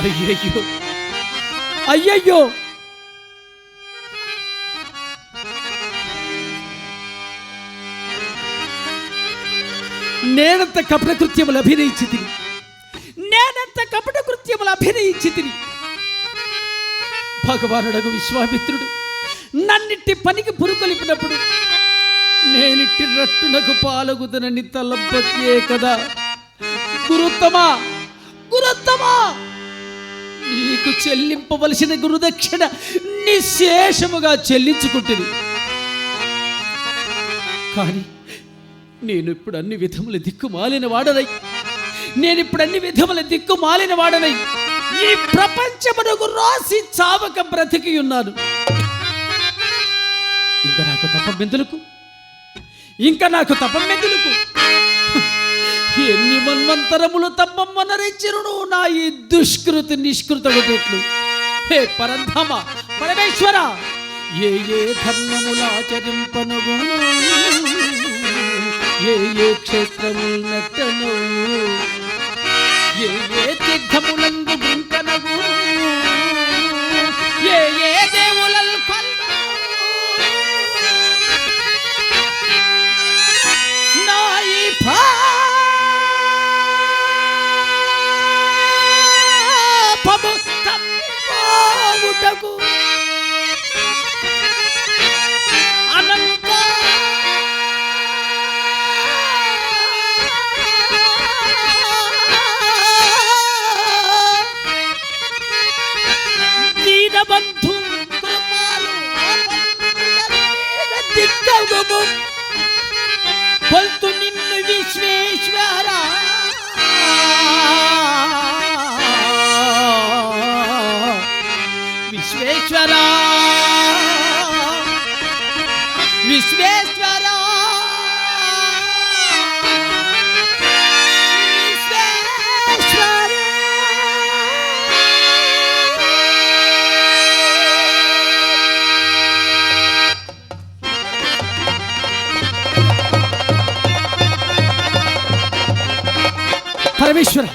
అయ్యయ్యో అయ్యయ్యో, నేనంత కపట కృత్యములు అభినయించి తిని భగవానుడగు విశ్వామిత్రుడు నన్నిట్టి పనికి పురుకొలిపినప్పుడు నేనిట్టి రట్టునకు పాలగుదనని తలపకే కదా. గురుత్తమా నీకు చెల్లింపవలసిన గురుదక్షిణ నిశేషముగా చెల్లించుకుంటుంది. కానీ నేను ఇప్పుడు అన్ని విధముల దిక్కుమాలిన వాడనై ఈ ప్రపంచమునకు రాసి చావక బ్రతికి ఉన్నాను. ఇంకా నాకు తపమెందులకు ఎన్ని మన్వంతరములు తప్పమ్మనరించిరును నా ఈ దుష్కృతి నిష్కృతగట్లు. హే పరంధామ పరమేశ్వర, ఏ ధర్మములాచరింపను, ఏ క్షేత్రములు నట్టను, ఏ తీర్థములందు గుంకనగు, ఏ దేవులల్ కొల్వను, నా ఈ పాపము తప్పిపోవుటకు అనంత దీనబంధు కృపాలు దిక్కము కొల్తు నిన్ను విశ్వేశ్వర, విశ్వేశ్వర పరమేశ్వర,